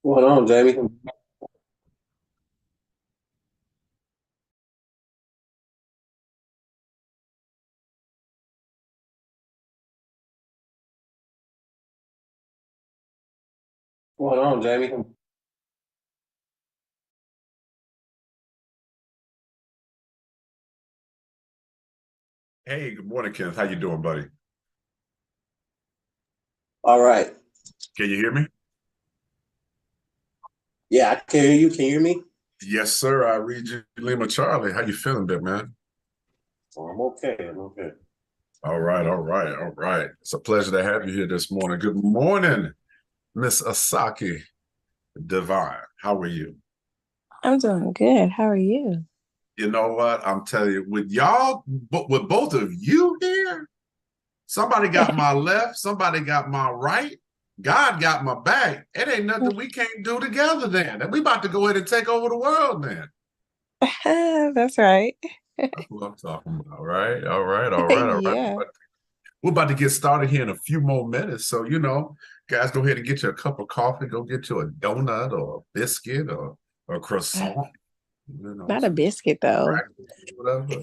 What's going on, Jamie? What's going on, Jamie? Hey, good morning, Kenneth. How you doing, buddy? All right. Can you hear me? Yeah, I can hear you. Can you hear me? Yes, sir. I read you, Lima Charlie. How you feeling, big man? Oh, I'm okay. I'm okay. All right, all right, all right. It's a pleasure to have you here this morning. Good morning, Miss Asaki Divine. How are you? I'm doing good. How are you? You know what? I'm telling you, with y'all, but with both of you here, somebody got my left, somebody got my right. God got my back. It ain't nothing we can't do together then. And we about to go ahead and take over the world then. That's right. That's what I'm talking about, right? All right, all right, all right. Yeah. We're about to get started here in a few more minutes. So, guys, go ahead and get you a cup of coffee. Go get you a donut or a biscuit or a croissant, Not a some biscuit though. crackers, whatever.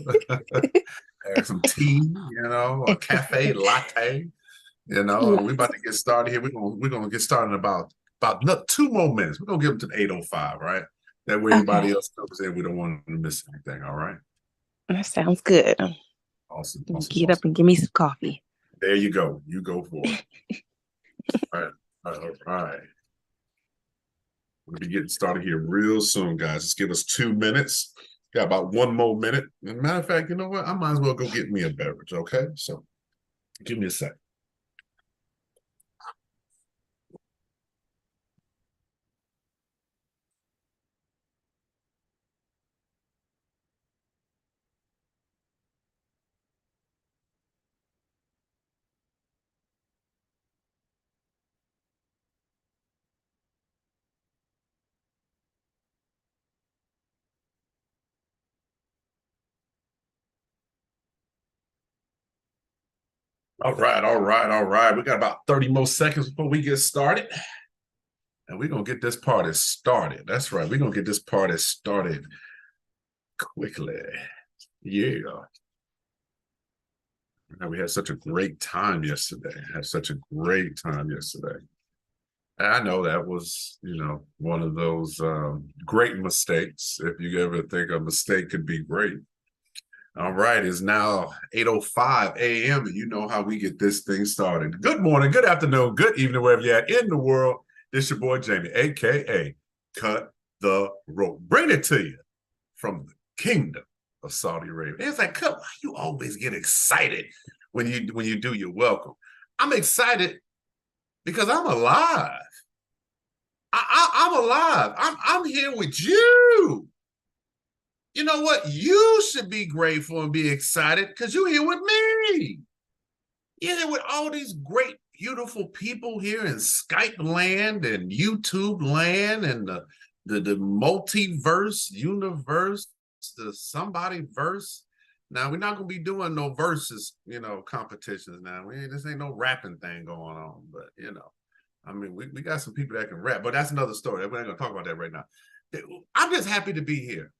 And some tea, a cafe latte, and we're about to get started here. We're gonna get started in about 2 more minutes. We're gonna give them to 8:05, right? That way everybody Okay. else comes in. We don't want to miss anything, all right? That sounds good. Awesome, awesome, Get up awesome. and give me some coffee. There you go. You go for it. All right. All right. We'll be getting started here real soon, guys. Just give us 2 minutes. Got about 1 more minute. And matter of fact, you know what? I might as well go get me a beverage, okay? So give me a sec. All right, all right, all right. We got about 30 more seconds before we get started. And we're going to get this party started. That's right. We're going to get this party started quickly. Yeah. We had such a great time yesterday. Had such a great time yesterday. I know that was, one of those great mistakes. If you ever think a mistake could be great. All right, it's now 8:05 a.m. and you know how we get this thing started. Good morning, good afternoon, good evening, wherever you're at in the world. This your boy Jamie, aka Cut the Rope. Bring it to you from the kingdom of Saudi Arabia. It's like, Cut, why you always get excited when you do your welcome? I'm excited because I'm alive. I'm alive. I'm here with you. You know what? You should be grateful and be excited because you're here with me. You're here with all these great, beautiful people here in Skype land and YouTube land and the multiverse universe, the somebody verse. Now we're not gonna be doing no verses, competitions now. This ain't no rapping thing going on, but I mean, we got some people that can rap, but that's another story. We're not gonna talk about that right now. I'm just happy to be here,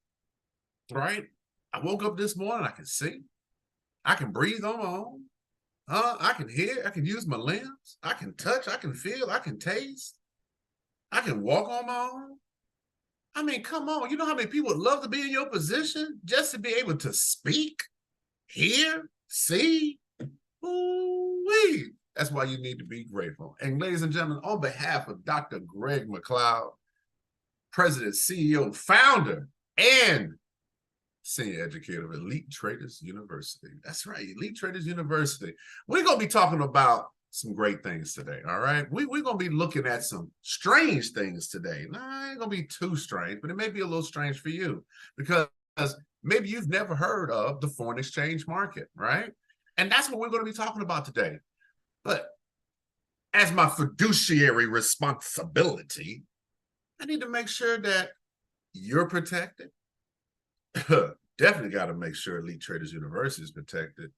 right? I woke up this morning, I can see, I can breathe on my own. I can hear, I can use my limbs, I can touch, I can feel, I can taste, I can walk on my own. I mean, come on. You know how many people would love to be in your position just to be able to speak, hear, see? Ooh-wee. That's why you need to be grateful. And ladies and gentlemen, on behalf of Dr. Greg McLeod, President, CEO, founder, and senior educator of Elite Traders University. That's right, Elite Traders University. We're going to be talking about some great things today, all right? We're going to be looking at some strange things today. Nah, it ain't going to be too strange, but it may be a little strange for you because maybe you've never heard of the foreign exchange market, right? And that's what we're going to be talking about today. But as my fiduciary responsibility, I need to make sure that you're protected. Definitely got to make sure Elite Traders University is protected.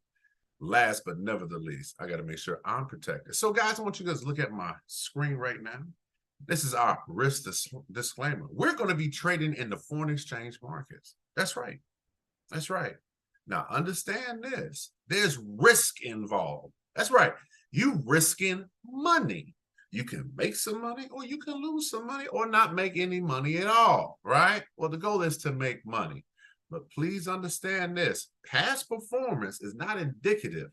Last but never the least, I got to make sure I'm protected. So, guys, I want you guys to look at my screen right now. This is our risk disclaimer. We're going to be trading in the foreign exchange markets. That's right. That's right. Now, understand this. There's risk involved. That's right. You risking money. You can make some money or you can lose some money or not make any money at all, right? Well, the goal is to make money. But please understand this. Past performance is not indicative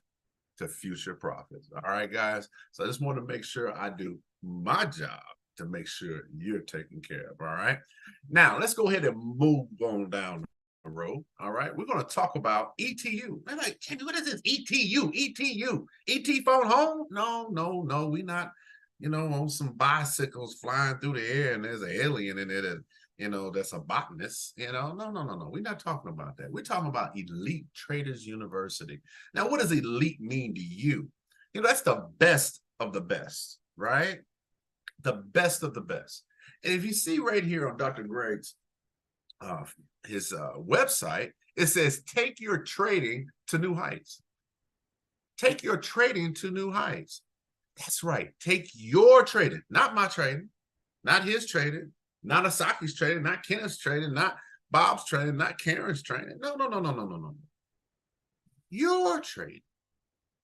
to future profits. All right, guys? So I just want to make sure I do my job to make sure you're taken care of, all right? Now, let's go ahead and move on down the road, all right? We're going to talk about ETU. I'm like, what is this? ETU, ETU, ET phone home? No, we not, on some bicycles flying through the air and there's an alien in it that, that's a botanist, no. We're not talking about that. We're talking about Elite Traders University. Now, what does elite mean to you? That's the best of the best, right? The best of the best. And if you see right here on Dr. Greg's his website, it says, take your trading to new heights. Take your trading to new heights. That's right. Take your trading, not my trading, not his trading, not Asaki's trading, not Kenneth's trading, not Bob's trading, not Karen's trading. No. Your trading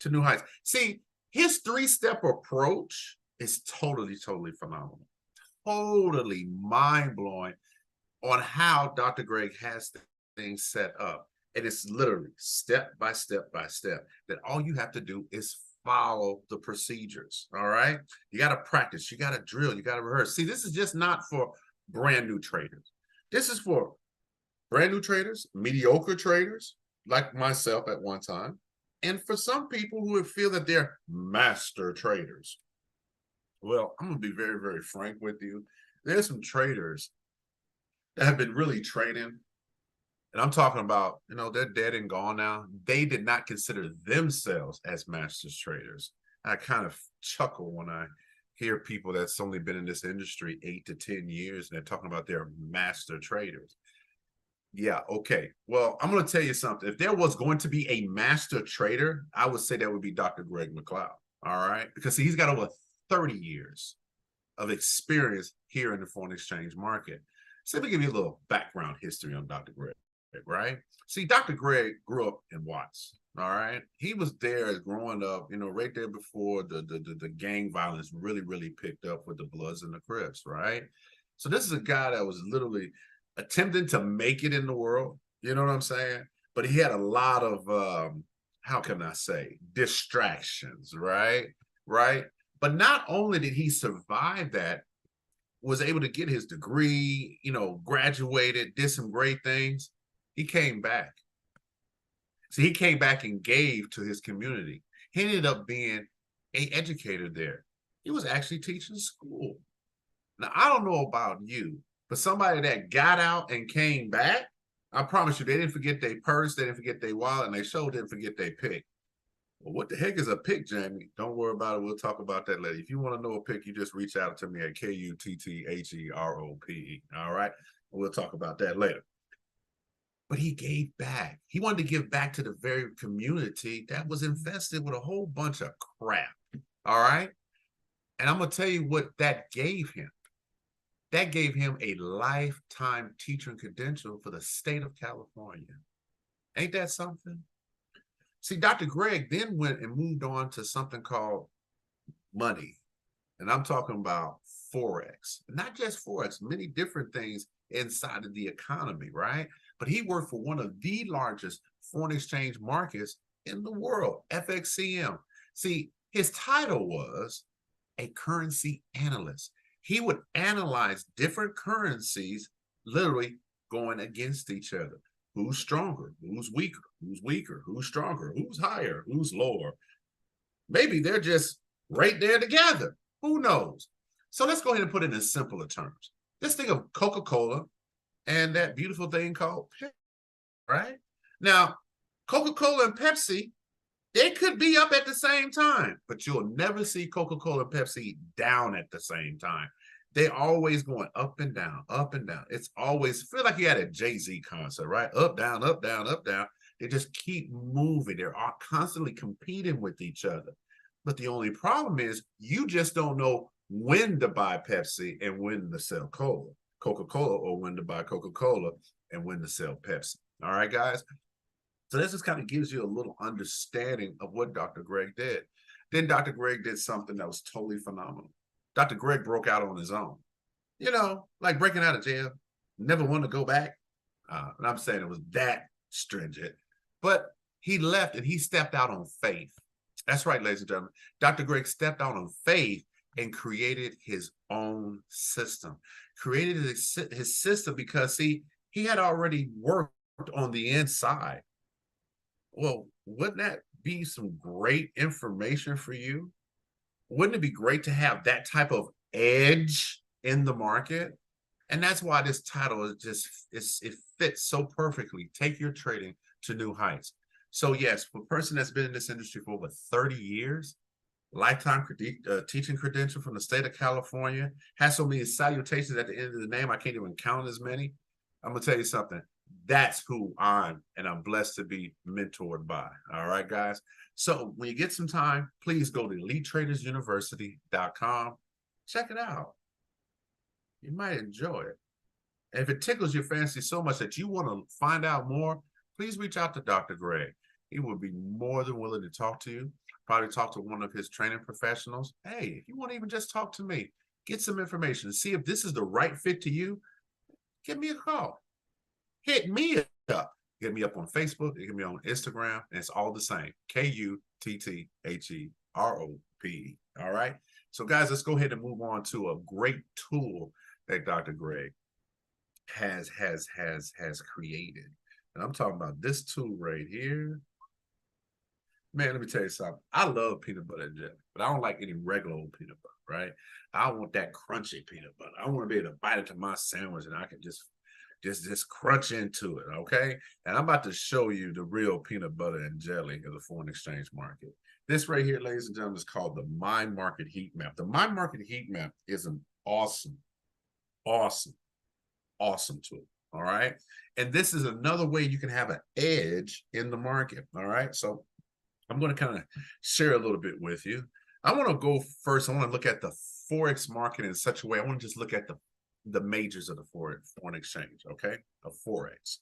to new heights. See, his 3-step approach is totally phenomenal. Totally mind-blowing on how Dr. Greg has things set up. And it's literally step by step by step that all you have to do is follow the procedures, all right? You got to practice, you got to drill, you got to rehearse. See, this is just not for brand new traders. This is for brand new traders, mediocre traders, like myself at one time, and for some people who would feel that they're master traders. Well, I'm going to be very, very frank with you. There's some traders that have been really trading, and I'm talking about, they're dead and gone now. They did not consider themselves as masters traders. I kind of chuckle when I hear people that's only been in this industry 8 to 10 years, and they're talking about their master traders. Yeah, okay. Well, I'm going to tell you something. If there was going to be a master trader, I would say that would be Dr. Greg McLeod, all right? Because he's got over 30 years of experience here in the foreign exchange market. So let me give you a little background history on Dr. Greg, right? See, Dr. Greg grew up in Watts, all right? He was there growing up, right there before the gang violence really picked up with the Bloods and the Crips, right? So this is a guy that was literally attempting to make it in the world, you know what I'm saying? But he had a lot of, how can I say, distractions, right? But not only did he survive that, was able to get his degree, graduated, did some great things, he came back. So he came back and gave to his community. He ended up being an educator there. He was actually teaching school. Now, I don't know about you, but somebody that got out and came back, I promise you, they didn't forget their purse, they didn't forget their wallet, and they sure didn't forget their pick. Well, what the heck is a pick, Jamie? Don't worry about it. We'll talk about that later. If you want to know a pick, you just reach out to me at KUTTHEROPE. All right? We'll talk about that later. But he gave back. He wanted to give back to the very community that was infested with a whole bunch of crap. All right? And I'm going to tell you what that gave him. That gave him a lifetime teaching credential for the state of California. Ain't that something? See, Dr. Greg then went and moved on to something called money. And I'm talking about Forex. Not just Forex, many different things inside of the economy, right? But he worked for one of the largest foreign exchange markets in the world, FXCM. See, his title was a currency analyst. He would analyze different currencies, literally going against each other. Who's stronger? Who's weaker? Who's weaker? Who's stronger? Who's higher? Who's lower? Maybe they're just right there together. Who knows? So let's go ahead and put it in simpler terms. Let's think of Coca-Cola and that beautiful thing called Pepsi, right? Now, Coca-Cola and Pepsi, they could be up at the same time, but you'll never see Coca-Cola and Pepsi down at the same time. They're always going up and down, up and down. It's always, feel like you had a Jay-Z concert, right? Up, down, up, down, up, down. They just keep moving. They're all constantly competing with each other. But the only problem is you just don't know when to buy Pepsi and when to sell Coca-Cola, or when to buy Coca-Cola and when to sell Pepsi. All right, guys. So this just kind of gives you a little understanding of what Dr. Greg did. Then Dr. Greg did something that was totally phenomenal. Dr. Greg broke out on his own. You know, like breaking out of jail, never wanted to go back. And I'm saying it was that stringent, but he left and he stepped out on faith. That's right, ladies and gentlemen. Dr. Greg stepped out on faith and created his own system, created his system because, see, he had already worked on the inside. Well, wouldn't that be some great information for you? Wouldn't it be great to have that type of edge in the market? And that's why this title is just, it fits so perfectly. Take your trading to new heights. So yes, for a person that's been in this industry for over 30 years, lifetime teaching credential from the state of California, has so many salutations at the end of the name, I can't even count as many. I'm gonna tell you something. That's who I'm, and I'm blessed to be mentored by. All right, guys. So when you get some time, please go to elitetradersuniversity.com. Check it out. You might enjoy it. And if it tickles your fancy so much that you want to find out more, please reach out to Dr. Greg. He will be more than willing to talk to you. Probably talk to one of his training professionals. Hey, if you want to even just talk to me, get some information, see if this is the right fit to you, give me a call. Hit me up. Get me up on Facebook, get me on Instagram, and it's all the same. KUTTHEROPE. All right. So guys, let's go ahead and move on to a great tool that Dr. Greg has created. And I'm talking about this tool right here. Man, let me tell you something. I love peanut butter and jelly, but I don't like any regular old peanut butter, right? I want that crunchy peanut butter. I want to be able to bite into my sandwich and I can just crunch into it, okay? And I'm about to show you the real peanut butter and jelly of the foreign exchange market. This right here, ladies and gentlemen, is called the My Market Heat Map. The My Market Heat Map is an awesome tool, all right? And this is another way you can have an edge in the market, all right? So I'm going to kind of share a little bit with you. I want to go first. I want to look at the Forex market in such a way. I want to just look at the majors of the foreign exchange, okay? Of Forex.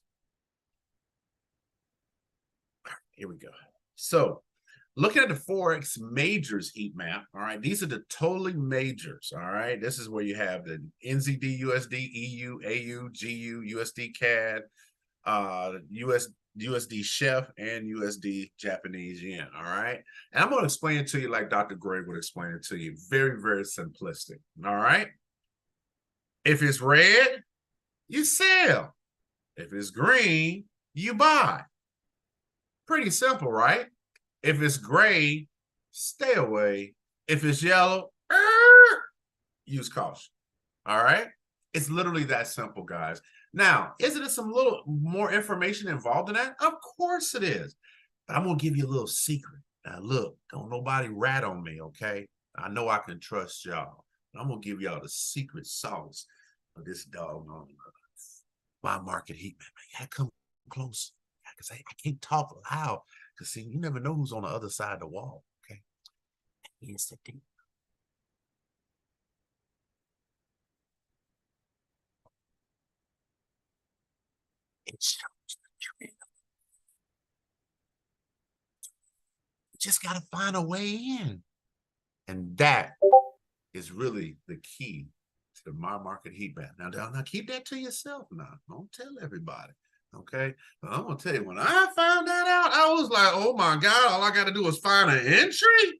All right, here we go. So looking at the Forex majors heat map, all right, these are the totally majors, all right? This is where you have the NZD, USD, EU, AU, GU, USD CAD, USD Chef, and USD Japanese Yen, all right? And I'm going to explain it to you like Dr. Greg would explain it to you. Very, very simplistic, all right? If it's red, you sell. If it's green, you buy. Pretty simple, right? If it's gray, stay away. If it's yellow, use caution. All right? It's literally that simple, guys. Now, isn't it some little more information involved in that? Of course it is. But I'm going to give you a little secret. Now, look, don't nobody rat on me, okay? I know I can trust y'all. I'm going to give y'all the secret sauce of this doggone My Market Heat Map. You gotta come close. Because I can't talk loud. Because, see, you never know who's on the other side of the wall, okay? Here's the thing. It shows the trend. You just got to find a way in. And that is really the key to the My Market Heat Map. Now, keep that to yourself now. Don't tell everybody. Okay, but I'm gonna tell you, when I found that out, I was like, oh my God, all I got to do is find an entry.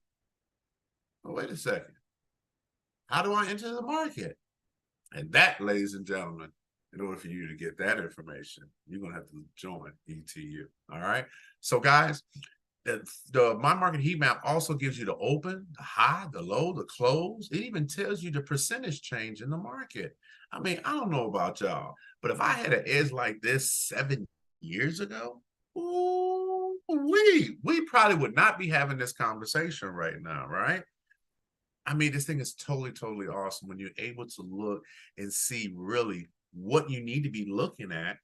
Oh, wait a second. How do I enter the market? And that, ladies and gentlemen, in order for you to get that information, you're gonna have to join ETU. All right. So, guys, the My Market Heat Map also gives you the open, the high, the low, the close. It even tells you the percentage change in the market. I mean, I don't know about y'all, but if I had an edge like this 7 years ago, ooh, we probably would not be having this conversation right now, right? I mean, this thing is totally, totally awesome when you're able to look and see really what you need to be looking at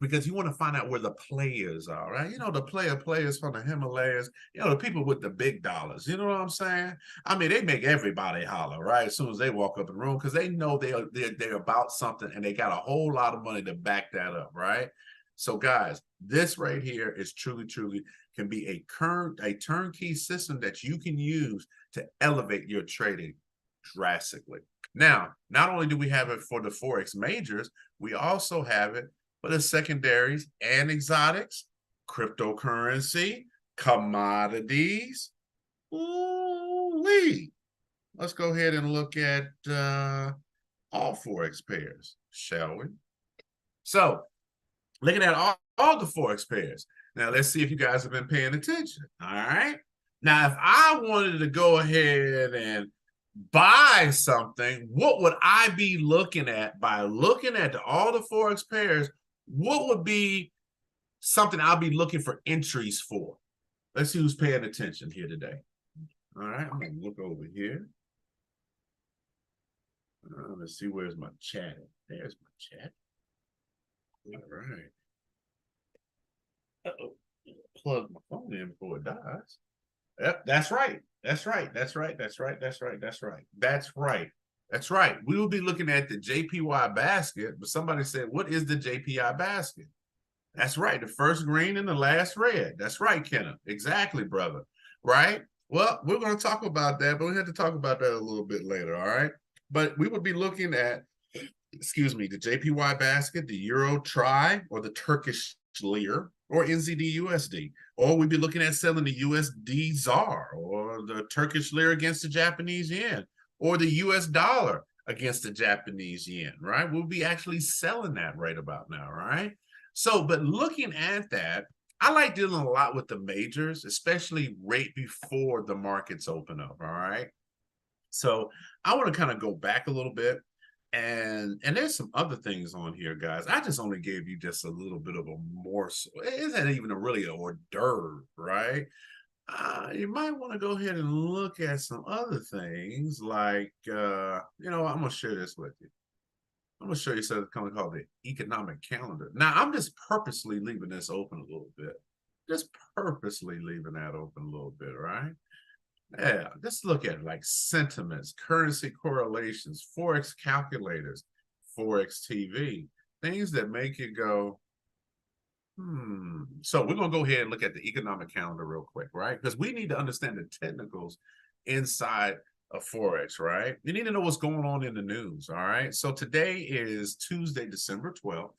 because you want to find out where the players are, right? You know, the players from the Himalayas, you know, the people with the big dollars, you know what I'm saying? I mean, they make everybody holler, right? As soon as they walk up in the room, because they know they're about something and they got a whole lot of money to back that up, right? So guys, this right here is truly can be a turnkey system that you can use to elevate your trading drastically. Now, not only do we have it for the Forex majors, we also have it for the secondaries and exotics, cryptocurrency, commodities. Ooh-wee. Let's go ahead and look at all Forex pairs, shall we? So, looking at all the Forex pairs. Now, let's see if you guys have been paying attention. All right. Now, if I wanted to go ahead and buy something, what would I be looking at by looking at all the Forex pairs? What would be something I'll be looking for entries for? Let's see who's paying attention here today. All right, I'm going to look over here. Let's see, where's my chat? There's my chat. All right. Uh-oh. Plug my phone in before it dies. Yep, that's right. That's right. That's right. That's right. That's right. That's right. That's right. That's right. We will be looking at the JPY basket, but somebody said, what is the JPY basket? That's right. The first green and the last red. That's right, Kenneth. Exactly, brother. Right? Well, we're going to talk about that, but we have to talk about that a little bit later. All right. But we would be looking at, excuse me, the JPY basket, the Euro Tri, or the Turkish Lira, or NZD USD. Or we'd be looking at selling the USD ZAR, or the Turkish Lira against the Japanese yen, or the US dollar against the Japanese yen, right? We'll be actually selling that right about now, right? So, but looking at that, I like dealing a lot with the majors, especially right before the markets open up, all right? So I want to kind of go back a little bit. And there's some other things on here, guys. I just only gave you just a little bit of a morsel. It isn't even really a hors d'oeuvre, right? You might want to go ahead and look at some other things like, you know, I'm going to share this with you. I'm going to show you something called the economic calendar. Now, I'm just purposely leaving this open a little bit. Just purposely leaving that open a little bit, right? Yeah, just look at it like sentiments, currency correlations, Forex calculators, Forex TV, things that make you go, So we're going to go ahead and look at the economic calendar real quick, right? Because we need to understand the technicals inside of Forex, right? You need to know what's going on in the news, all right? So today is Tuesday, December 12th.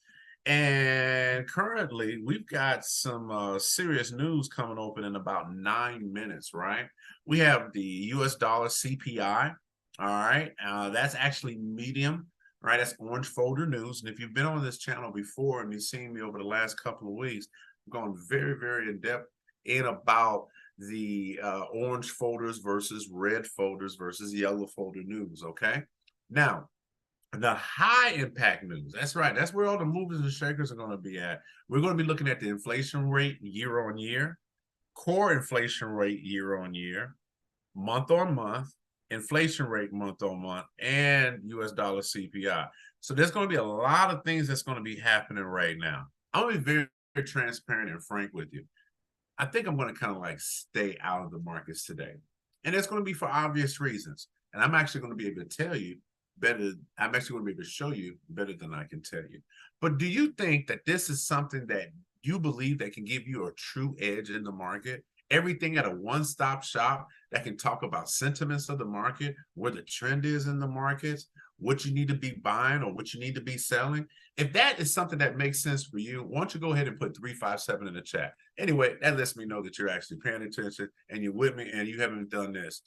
And currently, we've got some serious news coming open in about 9 minutes, right? We have the US dollar CPI, all right? That's actually medium, right? That's orange folder news. And if you've been on this channel before and you've seen me over the last couple of weeks, I'm going very, very in-depth in about the orange folders versus red folders versus yellow folder news, okay? Now, the high impact news, that's right. That's where all the movers and shakers are going to be at. We're going to be looking at the inflation rate year on year, core inflation rate year on year, month on month, inflation rate month on month, and US dollar CPI. So there's going to be a lot of things that's going to be happening right now. I'm going to be very, very transparent and frank with you. I think I'm going to kind of like stay out of the markets today. And it's going to be for obvious reasons. And I'm actually going to be able to tell you better. I'm actually going to be able to show you better than I can tell you. But do you think that this is something that you believe that can give you a true edge in the market? Everything at a one-stop shop that can talk about sentiments of the market, where the trend is in the markets, what you need to be buying or what you need to be selling. If that is something that makes sense for you, why don't you go ahead and put 357 in the chat. Anyway, that lets me know that you're actually paying attention and you're with me and you haven't done this.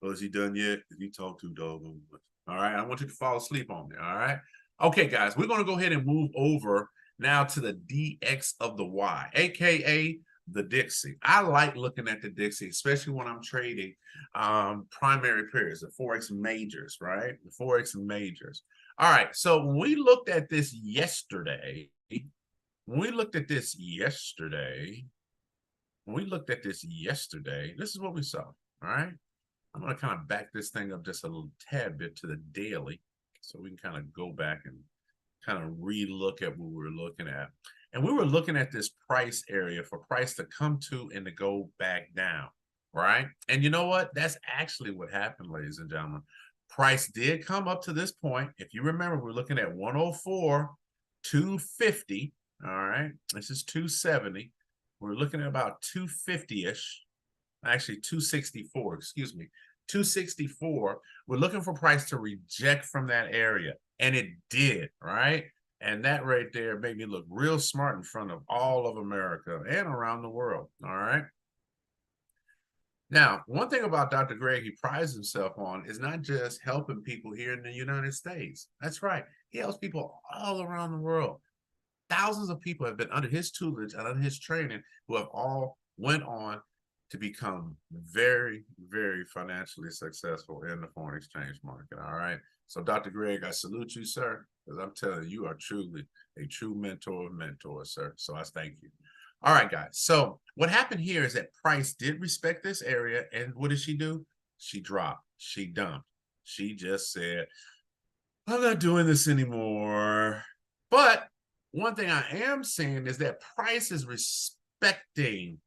Well, is he done yet? Did he talk too doggone much? All right, I want you to fall asleep on me, all right? Okay, guys, we're going to go ahead and move over now to the DX of the Y, aka the Dixie. I like looking at the Dixie, especially when I'm trading primary pairs, the Forex majors, right? The Forex majors. All right, so when we looked at this yesterday, this is what we saw, all right? I'm going to kind of back this thing up just a little tad bit to the daily so we can kind of go back and kind of re-look at what we were looking at. And we were looking at this price area for price to come to and to go back down, right? And you know what? That's actually what happened, ladies and gentlemen. Price did come up to this point. If you remember, we're looking at 104, 250. All right. This is 270. We're looking at about 250-ish. Actually, 264, excuse me. 264. We're looking for price to reject from that area. And it did, right? And that right there made me look real smart in front of all of America and around the world. All right. Now, one thing about Dr. Greg he prides himself on is not just helping people here in the United States. That's right. He helps people all around the world. Thousands of people have been under his tutelage and under his training who have all went on to become very, very financially successful in the foreign exchange market. All right. So, Dr. Greg, I salute you, sir, because I'm telling you, you are truly a true mentor of mentors, sir. So I thank you. All right, guys. So what happened here is that price did respect this area. And what did she do? She dropped. She dumped. She just said, I'm not doing this anymore. But one thing I am seeing is that price is respecting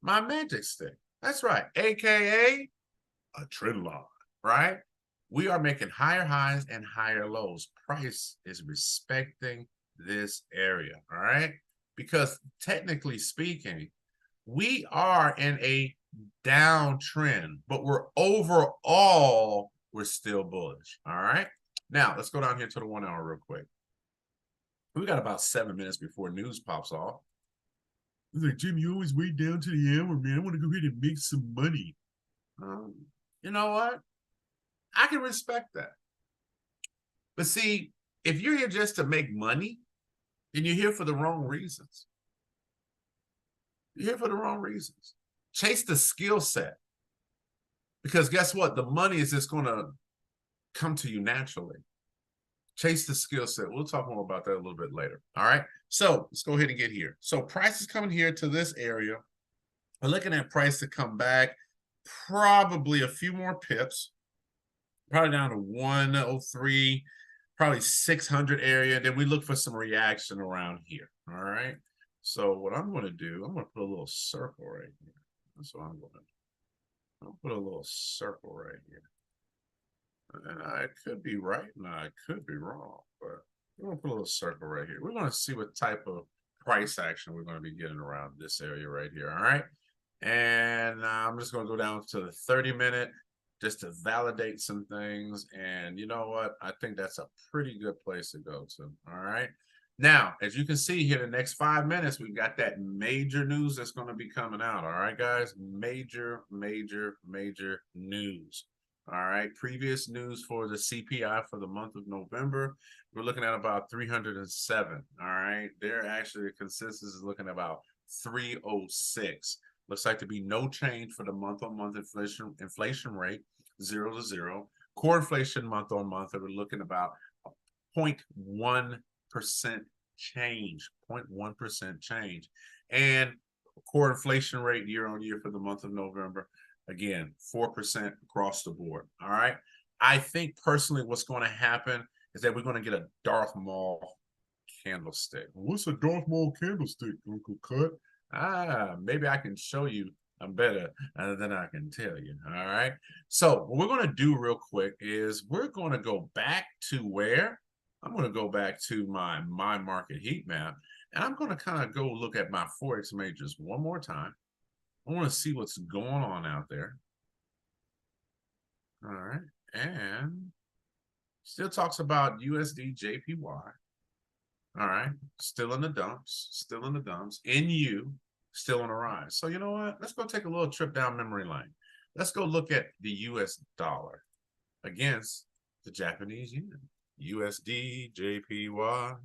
my magic stick. That's right. AKA a trend line, right? We are making higher highs and higher lows. Price is respecting this area, all right? Because technically speaking, we are in a downtrend, but we're still bullish, all right? Now, let's go down here to the 1 hour real quick. We got about 7 minutes before news pops off. It's like, Jim, you always wait down to the hour, man. I want to go ahead and make some money. You know what? I can respect that. But see, if you're here just to make money, then you're here for the wrong reasons. You're here for the wrong reasons. Chase the skill set. Because guess what? The money is just going to come to you naturally. Chase the skill set. We'll talk more about that a little bit later. All right. So let's go ahead and get here. So price is coming here to this area. We're looking at price to come back probably a few more pips, probably down to 103, probably 600 area. Then we look for some reaction around here. All right. So what I'm going to do, I'm going to put a little circle right here. That's what I'm going to do. I'll put a little circle right here. And I could be right and I could be wrong, but we're going to put a little circle right here. We're going to see what type of price action we're going to be getting around this area right here. All right. And I'm just going to go down to the 30-minute just to validate some things. And you know what? I think that's a pretty good place to go to. All right. Now, as you can see here, the next 5 minutes, we've got that major news that's going to be coming out. All right, guys. Major news. All right. Previous news for the CPI for the month of November, we're looking at about 307. All right. There actually, the consensus is looking at about 306. Looks like to be no change for the month-on-month inflation rate, 0 to 0. Core inflation month-on-month, we're looking about 0.1% change, 0.1% change. And core inflation rate year-on-year for the month of November, again, 4% across the board. All right. I think personally what's going to happen is that we're going to get a Darth Maul candlestick. What's a Darth Maul candlestick, Uncle KUTT? Maybe I can show you better than I can tell you. All right. So what we're going to do real quick is we're going to go back to where I'm going to go back to my market heat map, and I'm going to kind of go look at my Forex majors one more time. I want to see what's going on out there. All right. And still talks about USD JPY. All right. Still in the dumps. NU still on the rise. So you know what? Let's go take a little trip down memory lane. Let's go look at the US dollar against the Japanese yen. USD, JPY,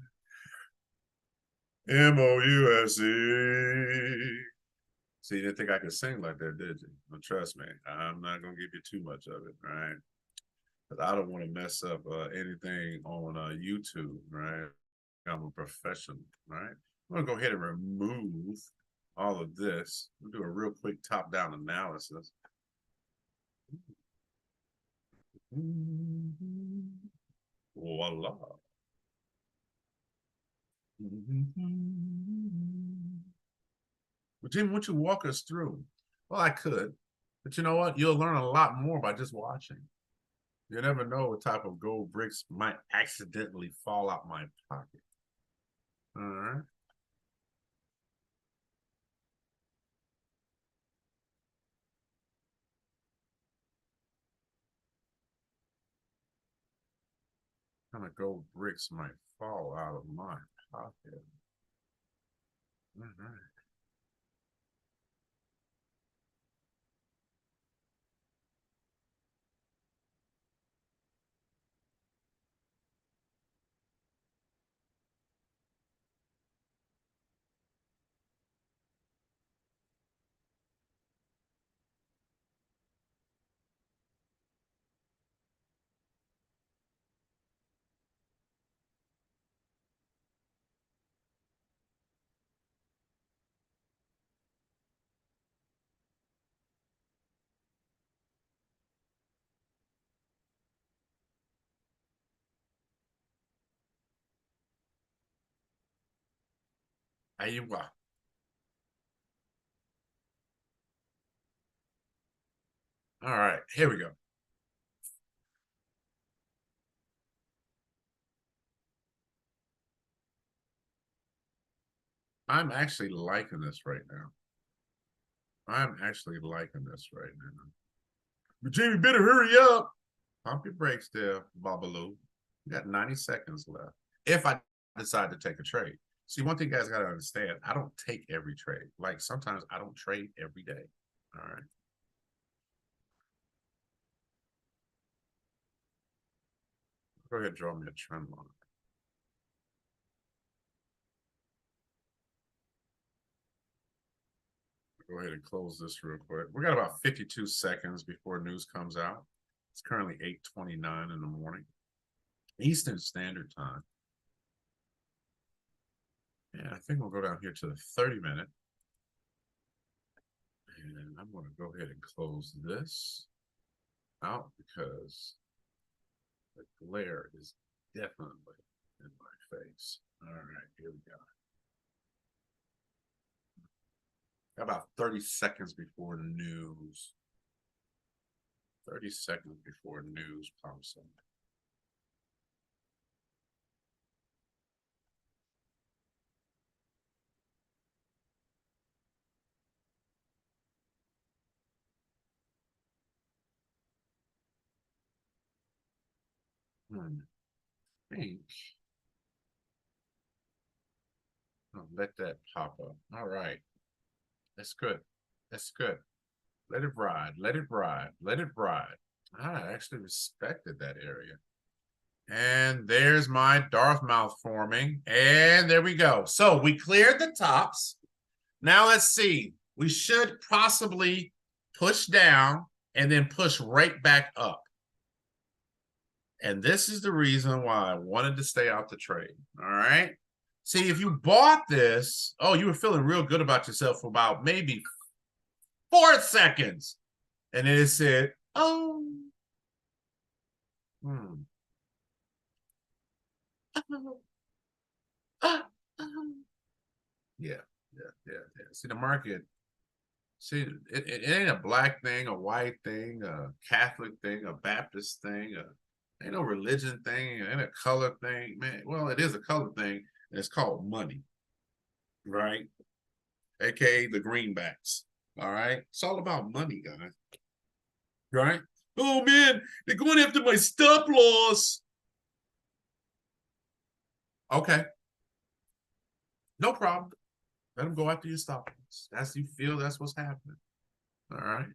MOUSD. See, you didn't think I could sing like that, did you? Well, trust me, I'm not going to give you too much of it, right? Because I don't want to mess up anything on YouTube, right? I'm a professional, right? I'm going to go ahead and remove all of this. We'll do a real quick top-down analysis. Voila. But Jimmy, won't you walk us through? Well, I could, but you know what? You'll learn a lot more by just watching. You never know what type of gold bricks might accidentally fall out my pocket. All right. What kind of gold bricks might fall out of my pocket? All right. There you go. All right, here we go. I'm actually liking this right now. I'm actually liking this right now. But Jamie, better hurry up. Pump your brakes there, Babaloo. You got 90 seconds left. If I decide to take a trade. See, one thing you guys got to understand, I don't take every trade. Like sometimes I don't trade every day. All right. Go ahead and draw me a trend line. Go ahead and close this real quick. We got about 52 seconds before news comes out. It's currently 8:29 in the morning, Eastern Standard Time. And I think we'll go down here to the 30-minute. And I'm going to go ahead and close this out because the glare is definitely in my face. All right, here we go. About 30 seconds before news. 30 seconds before news pops up. I think I'll let that pop up. All right. That's good. That's good. Let it ride. Let it ride. Let it ride. I actually respected that area. And there's my Darth mouth forming. And there we go. So we cleared the tops. Now let's see. We should possibly push down and then push right back up. And this is the reason why I wanted to stay out the trade. All right. See, if you bought this, oh, you were feeling real good about yourself for about maybe 4 seconds. And then it said, oh. Yeah. See, the market, see, it ain't a black thing, a white thing, a Catholic thing, a Baptist thing, ain't no religion thing, ain't a color thing, man. Well, it is a color thing, and it's called money, right? AKA the greenbacks. All right. It's all about money, guys. Right? Oh man, they're going after my stop loss. Okay. No problem. Let them go after your stop loss. That's you feel that's what's happening. All right.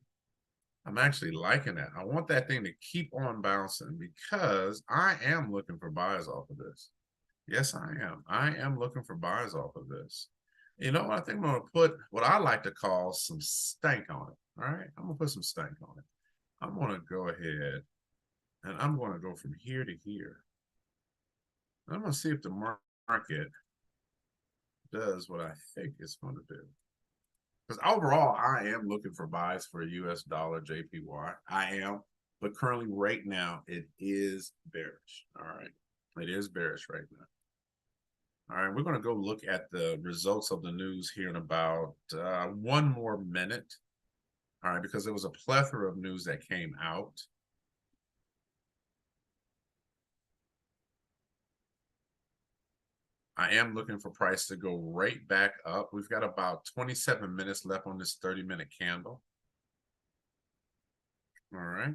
I'm actually liking that. I want that thing to keep on bouncing because I am looking for buys off of this. Yes, I am. I am looking for buys off of this. You know what? I think I'm going to put what I like to call some stank on it. All right. I'm going to put some stank on it. I'm going to go ahead and I'm going to go from here to here. I'm going to see if the market does what I think it's going to do. Because overall, I am looking for buys for a US dollar JPY. I am. But currently, right now, it is bearish. All right. It is bearish right now. All right, we're going to go look at the results of the news here in about 1 more minute. All right, because there was a plethora of news that came out. I am looking for price to go right back up. We've got about 27 minutes left on this 30-minute candle. All right.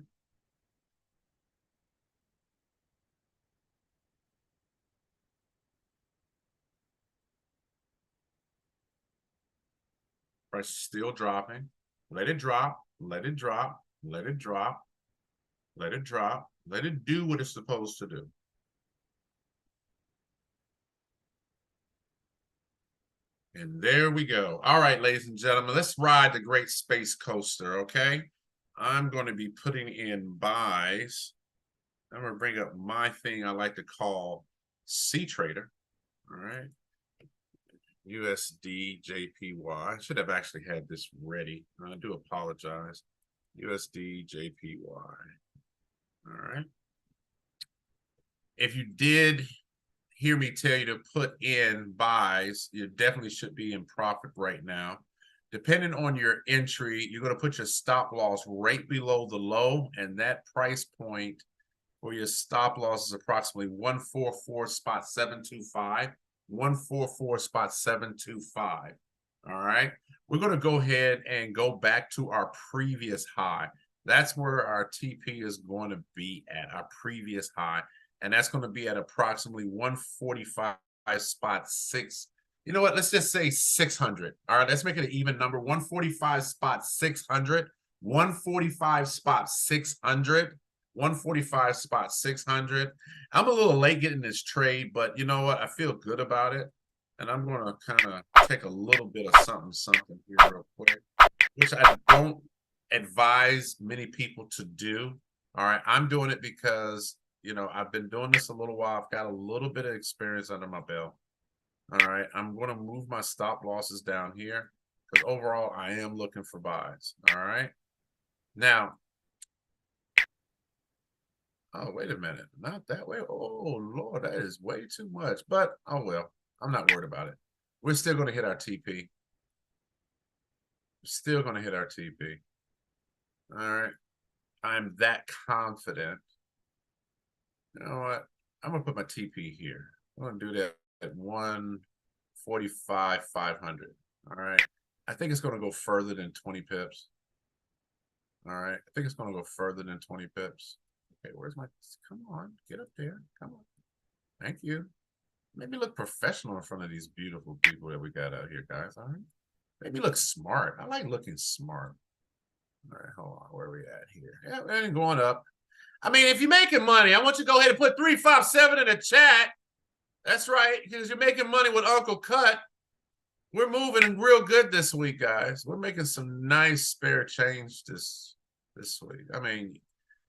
Price is still dropping. Let it drop, let it drop, let it drop, let it drop, let it do what it's supposed to do. And there we go. All right, ladies and gentlemen, let's ride the great space coaster, okay? I'm going to be putting in buys. I'm going to bring up my thing I like to call C Trader. All right. USD JPY. I should have actually had this ready. I do apologize. USD JPY. All right. If you did hear me tell you to put in buys, you definitely should be in profit right now. Depending on your entry, you're going to put your stop loss right below the low, and that price point for your stop loss is approximately 144.725. 144.725. All right. We're going to go ahead and go back to our previous high. That's where our TP is going to be at, our previous high. And that's going to be at approximately 145.6. You know what? Let's just say 600. All right. Let's make it an even number. 145.600. 145.600. 145.600. I'm a little late getting this trade, but you know what? I feel good about it. And I'm going to kind of take a little bit of something here real quick, which I don't advise many people to do. All right. I'm doing it because, you know, I've been doing this a little while. I've got a little bit of experience under my belt. All right. I'm going to move my stop losses down here because overall I am looking for buys. All right. Now, oh, wait a minute. Not that way. Oh, Lord, that is way too much. But, oh, well, I'm not worried about it. We're still going to hit our TP. We're still going to hit our TP. All right. I'm that confident. You know what? I'm going to put my TP here. I'm going to do that at 145,500. All right. I think it's going to go further than 20 pips. All right. I think it's going to go further than 20 pips. Okay, where's my, come on, get up there, come on. Thank you. Make me look professional in front of these beautiful people that we got out here, guys, all right? Make me look smart. I like looking smart. All right, hold on, where are we at here? Yeah, it ain't going up. I mean, if you're making money, I want you to go ahead and put 357 in the chat. That's right, because you're making money with UnKle KUTT. We're moving real good this week, guys. We're making some nice spare change this week. I mean,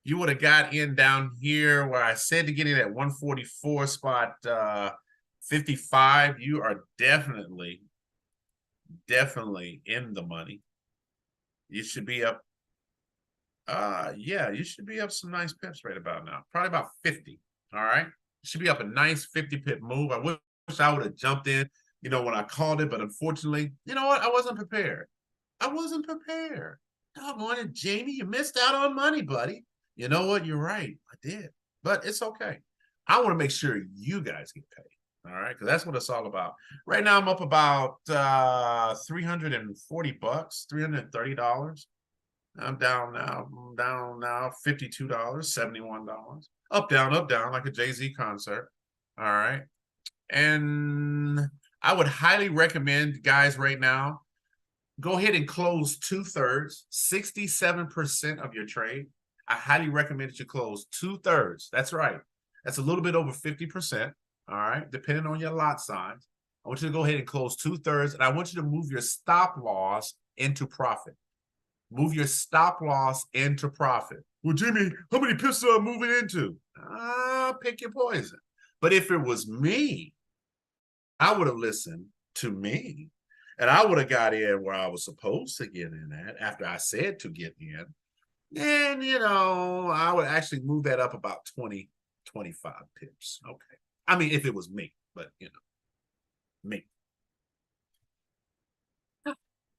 you would have got in down here where I said to get in at 144.55. You are definitely in the money. You should be up. Yeah, you should be up some nice pips right about now. Probably about 50. All right. You should be up a nice 50 pip move. I wish I would have jumped in, you know, when I called it, but unfortunately, you know what? I wasn't prepared. I wasn't prepared. Doggone it, Jamie, you missed out on money, buddy. You know what? You're right. I did. But it's okay. I want to make sure you guys get paid. All right. Because that's what it's all about. Right now, I'm up about 340 bucks, $330. I'm down now. $52, $71. Up, down, like a Jay-Z concert. All right. And I would highly recommend, guys, right now, go ahead and close 2/3, 67% of your trade. I highly recommend that you close 2/3. That's right. That's a little bit over 50%. All right. Depending on your lot size. I want you to go ahead and close 2/3. And I want you to move your stop loss into profit. Move your stop loss into profit. Well, Jimmy, how many pips are I moving into? Pick your poison. But if it was me, I would have listened to me. And I would have got in where I was supposed to get in at after I said to get in. And, you know, I would actually move that up about 20, 25 pips. Okay. I mean, if it was me, but you know, me.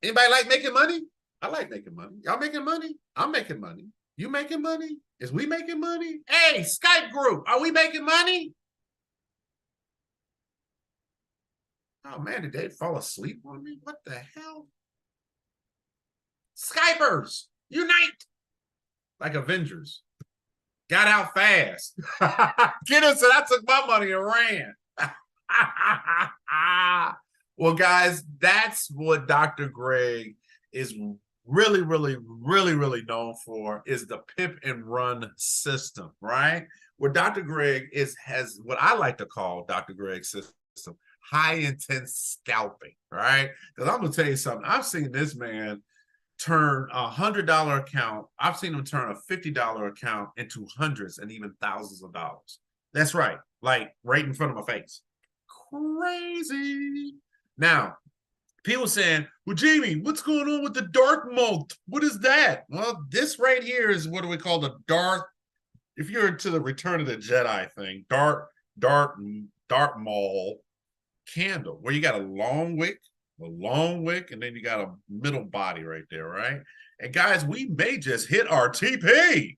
Anybody like making money? I like making money. Y'all making money? I'm making money. You making money? Is we making money? Hey, Skype group, are we making money? Oh man, did they fall asleep on me? What the hell? Skypers, unite! Like Avengers. Got out fast. Kiddo said, I took my money and ran. Well, guys, that's what Dr. Greg is really known for, is the pip and run system, right? Where Dr. Greg has what I like to call Dr. Greg's system, high intense scalping, right? Because I'm gonna tell you something. I've seen this man turn $100 account. I've seen him turn a $50 account into hundreds and even thousands of dollars. That's right, like right in front of my face. Crazy. Now, people saying, well, Jamie, what's going on with the dark mode? What is that? Well, this right here is what do we call the dark, if you're into the Return of the Jedi thing, dark maul candle, where you got a long wick, and then you got a middle body right there, right? And guys, we may just hit our TP.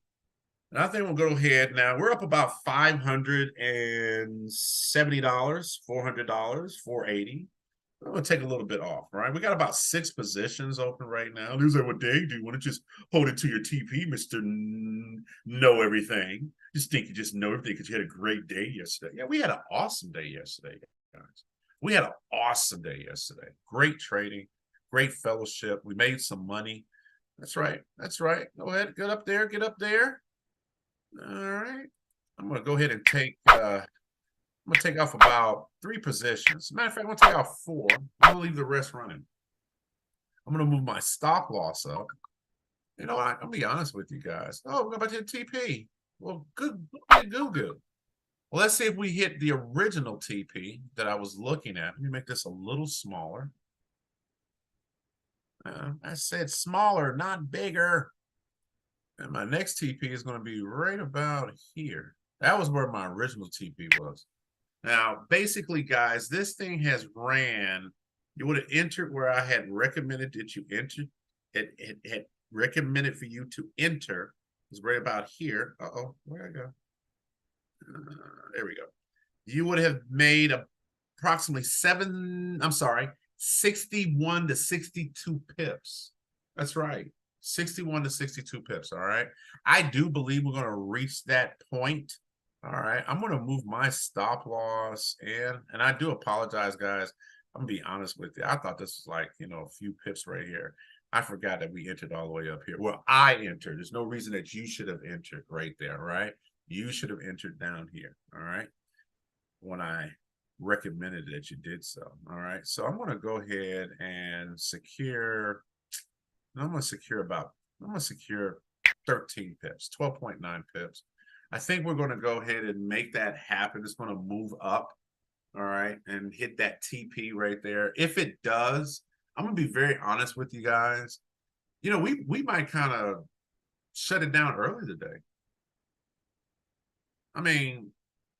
And I think we'll go ahead now. We're up about $570, $400, $480. I'm going to take a little bit off, right? We got about 6 positions open right now. There's like, what day do you want to just hold it to your TP, Mr. Know Everything? Just think you just know everything because you had a great day yesterday. Yeah, we had an awesome day yesterday, guys. We had an awesome day yesterday. Great trading, great fellowship. We made some money. That's right. That's right. Go ahead. Get up there. Get up there. All right. I'm going to go ahead and take I'm going to take off about 3 positions. Matter of fact, I'm going to take off 4. I'm going to leave the rest running. I'm going to move my stop loss up. You know what? I'll be honest with you guys. Oh, we're about to hit TP. Well, good. Well, let's see if we hit the original TP that I was looking at. Let me make this a little smaller. I said smaller, not bigger. And my next TP is going to be right about here. That was where my original TP was. Now, basically, guys, this thing has ran. You would have entered where I had recommended that you enter. It had recommended for you to enter. It was right about here. Uh-oh, where'd I go? There we go. You would have made approximately 61 to 62 pips. That's right. 61 to 62 pips. All right. I do believe we're going to reach that point. All right. I'm going to move my stop loss and I do apologize, guys. I'm going to be honest with you. I thought this was like, you know, a few pips right here. I forgot that we entered all the way up here. Well, I entered. There's no reason that you should have entered right there, right? You should have entered down here, all right, when I recommended that you did so, all right? So I'm going to go ahead and secure, I'm going to secure 13 pips, 12.9 pips. I think we're going to go ahead and make that happen. It's going to move up, all right, and hit that TP right there. If it does, I'm going to be very honest with you guys. You know, we might kind of shut it down early today. I mean,